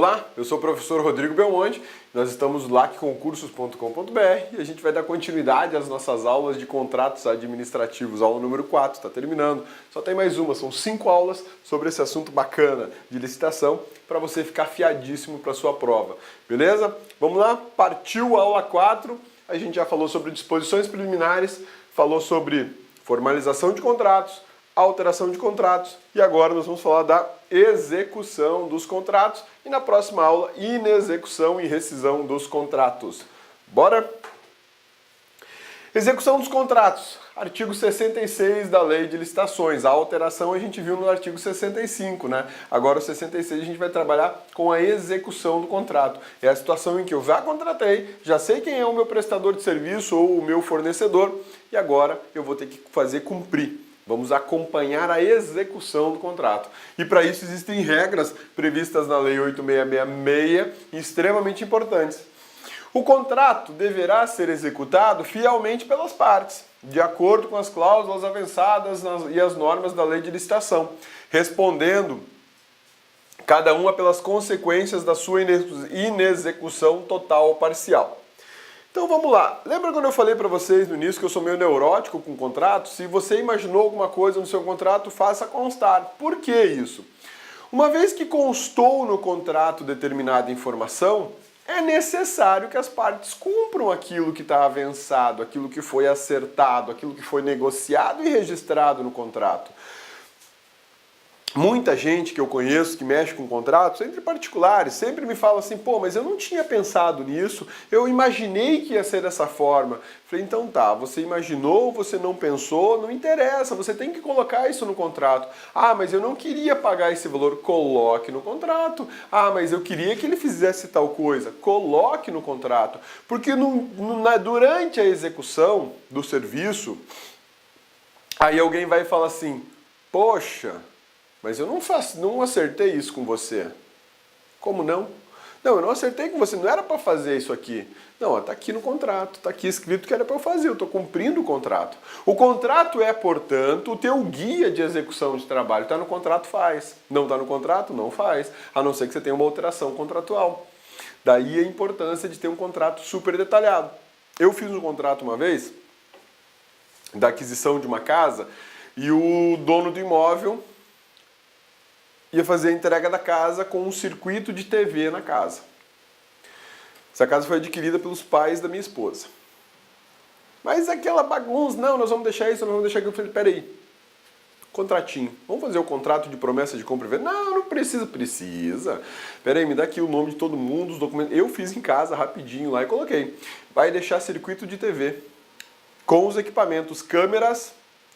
Olá, eu sou o professor Rodrigo Belmonte, nós estamos no lacconcursos.com.br e a gente vai dar continuidade às nossas aulas de contratos administrativos. Aula número 4, está terminando, só tem mais uma, são 5 aulas sobre esse assunto bacana de licitação para você ficar afiadíssimo para a sua prova, beleza? Vamos lá, partiu a aula 4, a gente já falou sobre disposições preliminares, falou sobre formalização de contratos, alteração de contratos e agora nós vamos falar da execução dos contratos e na próxima aula, inexecução e rescisão dos contratos. Bora? Execução dos contratos, artigo 66 da Lei de Licitações. A alteração a gente viu no artigo 65, né? Agora o 66 a gente vai trabalhar com a execução do contrato. É a situação em que eu já contratei, já sei quem é o meu prestador de serviço ou o meu fornecedor e agora eu vou ter que fazer cumprir. Vamos acompanhar a execução do contrato. E para isso existem regras previstas na Lei 8666 extremamente importantes. O contrato deverá ser executado fielmente pelas partes, de acordo com as cláusulas avançadas e as normas da Lei de Licitação, respondendo cada uma pelas consequências da sua inexecução total ou parcial. Então vamos lá, lembra quando eu falei para vocês no início que eu sou meio neurótico com contrato? Se você imaginou alguma coisa no seu contrato, faça constar. Por que isso? Uma vez que constou no contrato determinada informação, é necessário que as partes cumpram aquilo que está avançado, aquilo que foi acertado, aquilo que foi negociado e registrado no contrato. Muita gente que eu conheço que mexe com contratos, entre particulares, sempre me fala assim, pô, mas eu não tinha pensado nisso, eu imaginei que ia ser dessa forma. Falei, então tá, você imaginou, você não pensou, não interessa, você tem que colocar isso no contrato. Ah, mas eu não queria pagar esse valor, coloque no contrato. Ah, mas eu queria que ele fizesse tal coisa, coloque no contrato. Porque durante a execução do serviço, aí alguém vai falar assim, poxa, mas eu não acertei isso com você. Como não? Não, eu não acertei com você, não era para fazer isso aqui. Não, está aqui no contrato, está aqui escrito que era para eu fazer, eu estou cumprindo o contrato. O contrato é, portanto, o teu guia de execução de trabalho. Está no contrato, faz. Não está no contrato, não faz. A não ser que você tenha uma alteração contratual. Daí a importância de ter um contrato super detalhado. Eu fiz um contrato uma vez, da aquisição de uma casa, e o dono do imóvel ia fazer a entrega da casa com um circuito de TV na casa. Essa casa foi adquirida pelos pais da minha esposa. Mas aquela bagunça, não, nós vamos deixar isso, nós vamos deixar aquilo. Eu falei, peraí, contratinho, vamos fazer o contrato de promessa de compra e venda? Não, não precisa. Precisa. Peraí, me dá aqui o nome de todo mundo, os documentos. Eu fiz em casa rapidinho lá e coloquei. Vai deixar circuito de TV com os equipamentos, câmeras.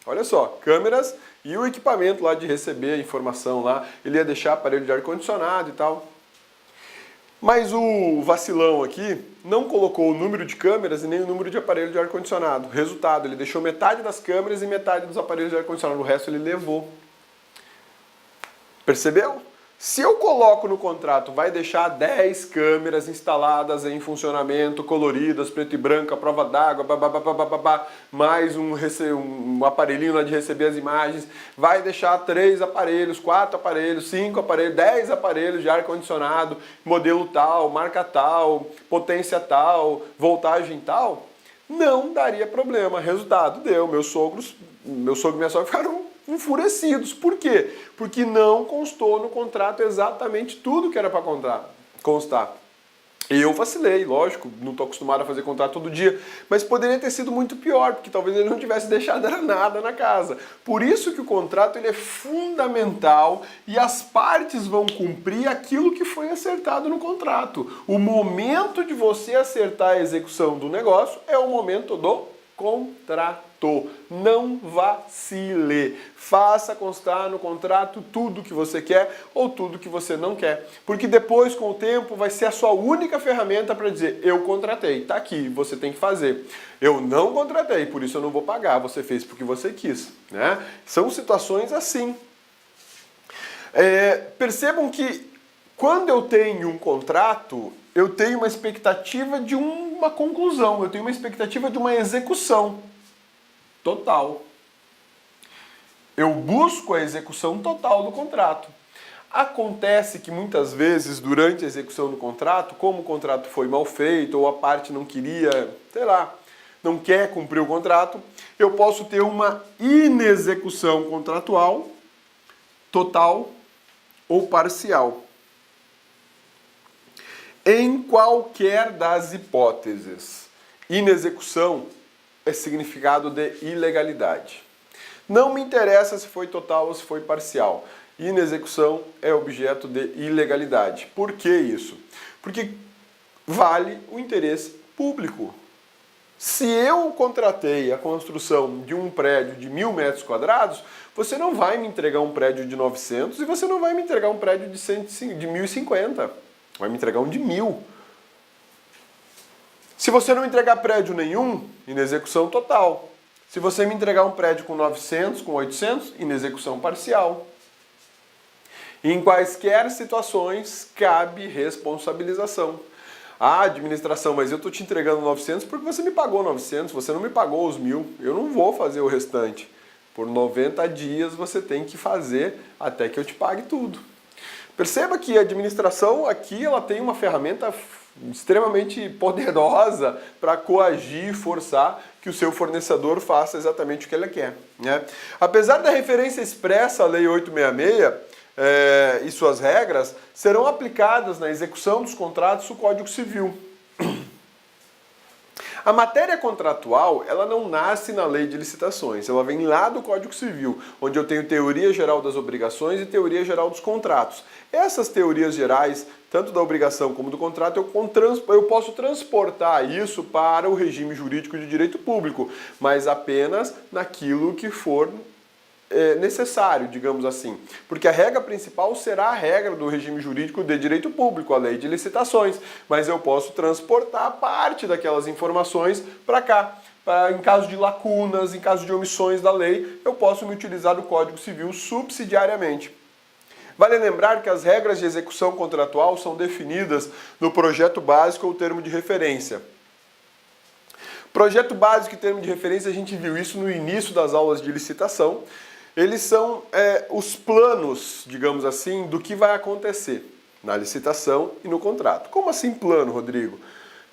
Olha só, câmeras e o equipamento lá de receber a informação lá, ele ia deixar aparelho de ar-condicionado e tal. Mas o vacilão aqui não colocou o número de câmeras e nem o número de aparelho de ar-condicionado. Resultado, ele deixou metade das câmeras e metade dos aparelhos de ar-condicionado, o resto ele levou. Percebeu? Se eu coloco no contrato, vai deixar 10 câmeras instaladas em funcionamento, coloridas, preto e branco, a prova d'água, mais um aparelhinho lá de receber as imagens, vai deixar 3 aparelhos, 4 aparelhos, 5 aparelhos, 10 aparelhos de ar-condicionado, modelo tal, marca tal, potência tal, voltagem tal, não daria problema. Resultado, deu. Meu sogro e minha sogra ficaram enfurecidos. Por quê? Porque não constou no contrato exatamente tudo que era para constar. Eu vacilei, lógico, não estou acostumado a fazer contrato todo dia, mas poderia ter sido muito pior, porque talvez ele não tivesse deixado nada na casa. Por isso que o contrato ele é fundamental e as partes vão cumprir aquilo que foi acertado no contrato. O momento de você acertar a execução do negócio é o momento do contrato. Não vacile. Faça constar no contrato tudo que você quer ou tudo que você não quer. Porque depois, com o tempo, vai ser a sua única ferramenta para dizer, eu contratei, tá aqui, você tem que fazer. Eu não contratei, por isso eu não vou pagar, você fez porque você quis, né? São situações assim. Percebam que quando eu tenho um contrato, eu tenho uma expectativa de uma conclusão, eu tenho uma expectativa de uma execução total. Eu busco a execução total do contrato. Acontece que muitas vezes, durante a execução do contrato, como o contrato foi mal feito ou a parte não queria, sei lá, não quer cumprir o contrato, eu posso ter uma inexecução contratual total ou parcial. Em qualquer das hipóteses, inexecução é significado de ilegalidade. Não me interessa se foi total ou se foi parcial. Inexecução é objeto de ilegalidade. Por que isso? Porque vale o interesse público. Se eu contratei a construção de um prédio de 1.000 metros quadrados, você não vai me entregar um prédio de 900 e você não vai me entregar um prédio de 1.050. Vai me entregar um de 1.000. Se você não entregar prédio nenhum, inexecução total. Se você me entregar um prédio com 900, com 800, inexecução parcial. Em quaisquer situações, cabe responsabilização. Ah, administração, mas eu estou te entregando 900 porque você me pagou 900, você não me pagou os 1.000. Eu não vou fazer o restante. Por 90 dias você tem que fazer até que eu te pague tudo. Perceba que a administração aqui ela tem uma ferramenta extremamente poderosa para coagir e forçar que o seu fornecedor faça exatamente o que ele quer, né? Apesar da referência expressa à Lei 866 e suas regras, serão aplicadas na execução dos contratos do Código Civil. A matéria contratual, ela não nasce na lei de licitações, ela vem lá do Código Civil, onde eu tenho teoria geral das obrigações e teoria geral dos contratos. Essas teorias gerais, tanto da obrigação como do contrato, eu posso transportar isso para o regime jurídico de direito público, mas apenas naquilo que for necessário, digamos assim. Porque a regra principal será a regra do regime jurídico de direito público, a lei de licitações, mas eu posso transportar parte daquelas informações para cá. Em caso de lacunas, em caso de omissões da lei, eu posso me utilizar do Código Civil subsidiariamente. Vale lembrar que as regras de execução contratual são definidas no projeto básico ou termo de referência. Projeto básico e termo de referência, a gente viu isso no início das aulas de licitação. Eles são os planos, digamos assim, do que vai acontecer na licitação e no contrato. Como assim plano, Rodrigo?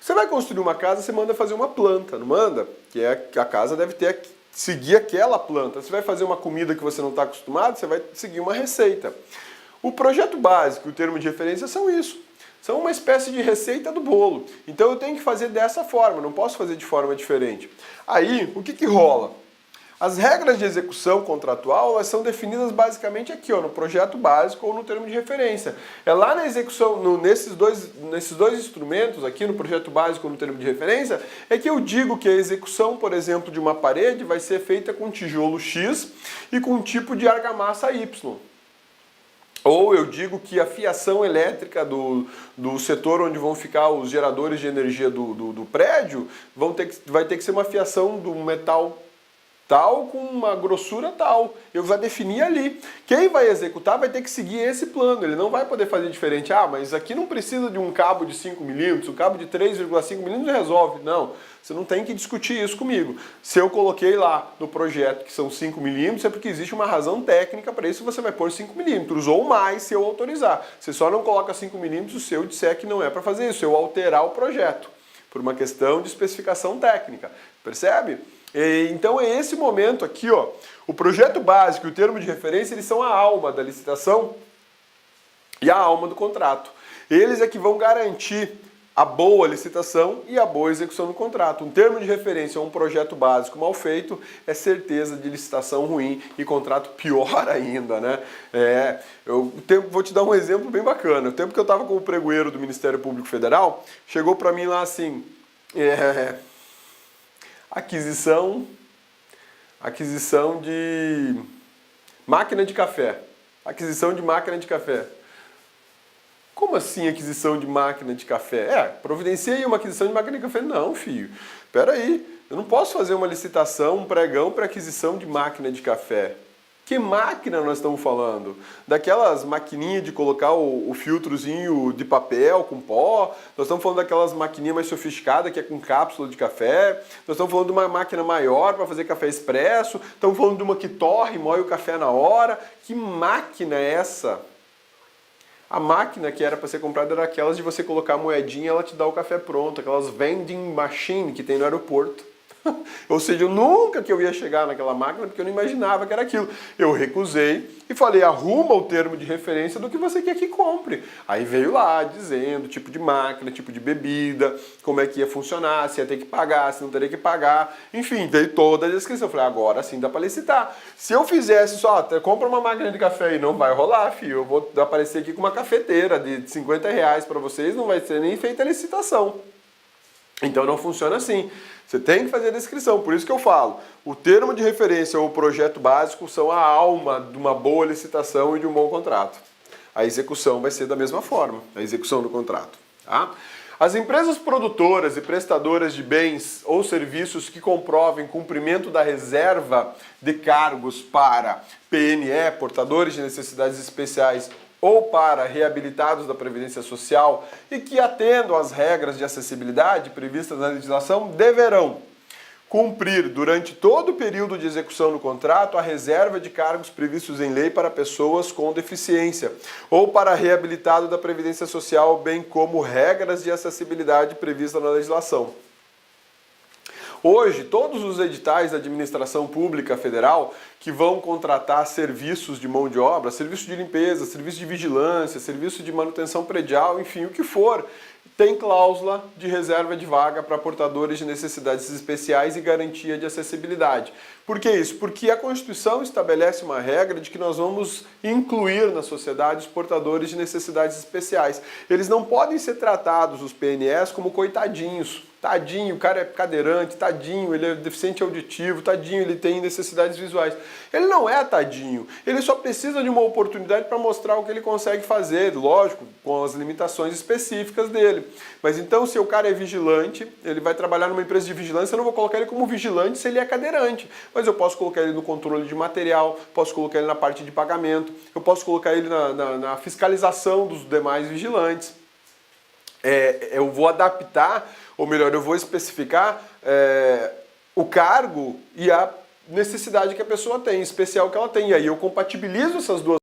Você vai construir uma casa, você manda fazer uma planta, não manda? Que a casa deve seguir aquela planta. Você vai fazer uma comida que você não está acostumado, você vai seguir uma receita. O projeto básico e o termo de referência são isso. São uma espécie de receita do bolo. Então eu tenho que fazer dessa forma, não posso fazer de forma diferente. Aí, o que rola? As regras de execução contratual, elas são definidas basicamente aqui, ó, no projeto básico ou no termo de referência. É lá na execução, nesses dois instrumentos, aqui no projeto básico ou no termo de referência, é que eu digo que a execução, por exemplo, de uma parede vai ser feita com tijolo X e com um tipo de argamassa Y. Ou eu digo que a fiação elétrica do setor onde vão ficar os geradores de energia do prédio vai ter que ser uma fiação do metal tal com uma grossura tal. Eu vou definir ali. Quem vai executar vai ter que seguir esse plano. Ele não vai poder fazer diferente. Ah, mas aqui não precisa de um cabo de 5 milímetros, um cabo de 3,5 milímetros resolve. Não, você não tem que discutir isso comigo. Se eu coloquei lá no projeto que são 5 milímetros, é porque existe uma razão técnica para isso, você vai pôr 5 milímetros ou mais se eu autorizar. Você só não coloca 5 milímetros se eu disser que não é para fazer isso, se eu alterar o projeto, por uma questão de especificação técnica. Percebe? Então é esse momento aqui, ó, o projeto básico e o termo de referência, eles são a alma da licitação e a alma do contrato. Eles é que vão garantir a boa licitação e a boa execução do contrato. Um termo de referência ou um projeto básico mal feito é certeza de licitação ruim e contrato pior ainda, né? Vou te dar um exemplo bem bacana. O tempo que eu estava com o pregoeiro do Ministério Público Federal, chegou para mim lá assim... Aquisição de máquina de café. Aquisição de máquina de café. Como assim aquisição de máquina de café? Providencia aí uma aquisição de máquina de café. Não, filho. Espera aí. Eu não posso fazer uma licitação, um pregão para aquisição de máquina de café. Que máquina nós estamos falando? Daquelas maquininhas de colocar o filtrozinho de papel com pó? Nós estamos falando daquelas maquininhas mais sofisticadas que é com cápsula de café? Nós estamos falando de uma máquina maior para fazer café expresso? Estamos falando de uma que torre e moe o café na hora? Que máquina é essa? A máquina que era para ser comprada era aquelas de você colocar a moedinha e ela te dá o café pronto, aquelas vending machine que tem no aeroporto. Ou seja, eu nunca que eu ia chegar naquela máquina porque eu não imaginava que era aquilo. Eu recusei e falei, arruma o termo de referência do que você quer que compre. Aí veio lá dizendo tipo de máquina, tipo de bebida, como é que ia funcionar, se ia ter que pagar, se não teria que pagar. Enfim, veio toda a descrição. Eu falei, agora sim dá para licitar. Se eu fizesse só, compra uma máquina de café e não vai rolar, filho. Eu vou aparecer aqui com uma cafeteira de 50 reais para vocês, não vai ser nem feita a licitação. Então não funciona assim. Você tem que fazer a descrição, por isso que eu falo. O termo de referência ou o projeto básico são a alma de uma boa licitação e de um bom contrato. A execução vai ser da mesma forma, a execução do contrato. Tá? As empresas produtoras e prestadoras de bens ou serviços que comprovem cumprimento da reserva de cargos para PNE, portadores de necessidades especiais, ou para reabilitados da Previdência Social e que atendam às regras de acessibilidade previstas na legislação deverão cumprir durante todo o período de execução do contrato a reserva de cargos previstos em lei para pessoas com deficiência ou para reabilitado da Previdência Social, bem como regras de acessibilidade previstas na legislação. Hoje, todos os editais da administração pública federal que vão contratar serviços de mão de obra, serviço de limpeza, serviço de vigilância, serviço de manutenção predial, enfim, o que for, tem cláusula de reserva de vaga para portadores de necessidades especiais e garantia de acessibilidade. Por que isso? Porque a Constituição estabelece uma regra de que nós vamos incluir na sociedade os portadores de necessidades especiais. Eles não podem ser tratados, os PNEs, como coitadinhos. Tadinho, o cara é cadeirante, tadinho, ele é deficiente auditivo, tadinho, ele tem necessidades visuais. Ele não é tadinho, ele só precisa de uma oportunidade para mostrar o que ele consegue fazer, lógico, com as limitações específicas dele. Mas então, se o cara é vigilante, ele vai trabalhar numa empresa de vigilância, eu não vou colocar ele como vigilante se ele é cadeirante. Mas eu posso colocar ele no controle de material, posso colocar ele na parte de pagamento, eu posso colocar ele na fiscalização dos demais vigilantes. Eu vou adaptar, ou melhor, eu vou especificar o cargo e a necessidade que a pessoa tem, especial que ela tem. E aí eu compatibilizo essas duas.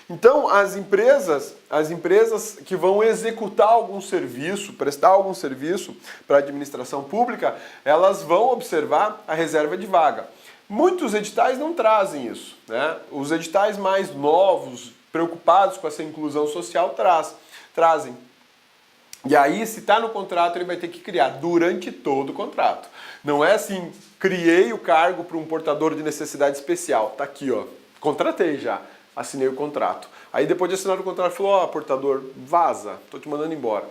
Então, as empresas que vão executar algum serviço, prestar algum serviço para a administração pública, elas vão observar a reserva de vaga. Muitos editais não trazem isso, né? Os editais mais novos, preocupados com essa inclusão social, trazem. E aí, se está no contrato, ele vai ter que criar durante todo o contrato. Não é assim, criei o cargo para um portador de necessidade especial. Tá aqui, ó, contratei já, assinei o contrato. Aí depois de assinar o contrato, falou, ó, portador, vaza, tô te mandando embora.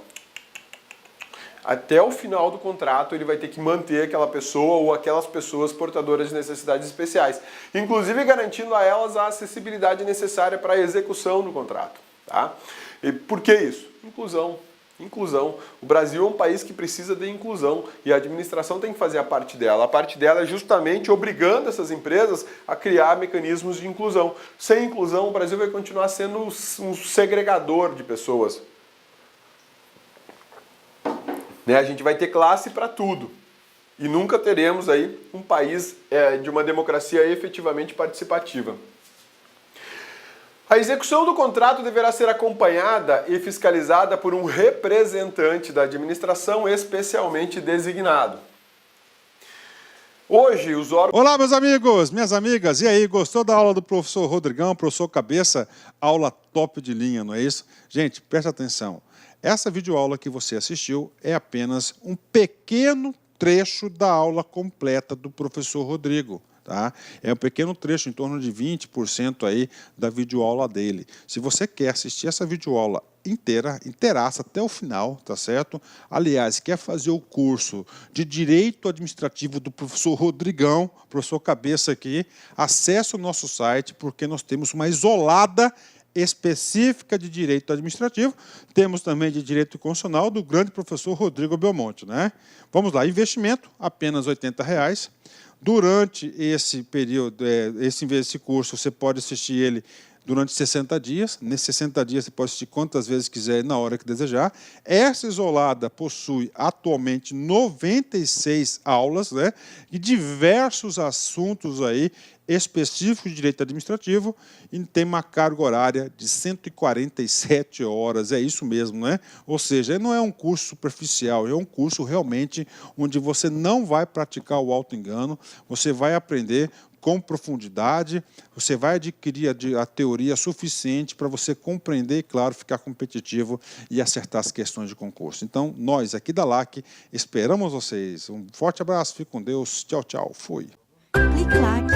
Até o final do contrato, ele vai ter que manter aquela pessoa ou aquelas pessoas portadoras de necessidades especiais. Inclusive garantindo a elas a acessibilidade necessária para a execução do contrato. Tá? E por que isso? Inclusão. Inclusão. O Brasil é um país que precisa de inclusão e a administração tem que fazer a parte dela. A parte dela é justamente obrigando essas empresas a criar mecanismos de inclusão. Sem inclusão, o Brasil vai continuar sendo um segregador de pessoas. A gente vai ter classe para tudo e nunca teremos aí um país de uma democracia efetivamente participativa. A execução do contrato deverá ser acompanhada e fiscalizada por um representante da administração especialmente designado. Hoje, os órgãos... Olá, meus amigos, minhas amigas. E aí, gostou da aula do professor Rodrigão, professor Cabeça? Aula top de linha, não é isso? Gente, preste atenção. Essa videoaula que você assistiu é apenas um pequeno trecho da aula completa do professor Rodrigo. Tá? É um pequeno trecho, em torno de 20% aí da videoaula dele. Se você quer assistir essa videoaula inteiraça até o final, tá certo? Aliás, quer fazer o curso de Direito Administrativo do professor Rodrigão, professor Cabeça aqui, acesse o nosso site, porque nós temos uma isolada específica de Direito Administrativo, temos também de Direito Constitucional do grande professor Rodrigo Belmonte, né? Vamos lá, investimento, apenas R$ 80. Durante esse período, esse curso, você pode assistir ele durante 60 dias. Nesses 60 dias, você pode assistir quantas vezes quiser, na hora que desejar. Essa isolada possui atualmente 96 aulas, né? E diversos assuntos aí específico de direito administrativo e tem uma carga horária de 147 horas, é isso mesmo, né? Ou seja, não é um curso superficial, é um curso realmente onde você não vai praticar o auto-engano, você vai aprender com profundidade, você vai adquirir a teoria suficiente para você compreender e, claro, ficar competitivo e acertar as questões de concurso. Então, nós aqui da LAC esperamos vocês. Um forte abraço, fique com Deus, tchau, tchau, fui. Clique LAC.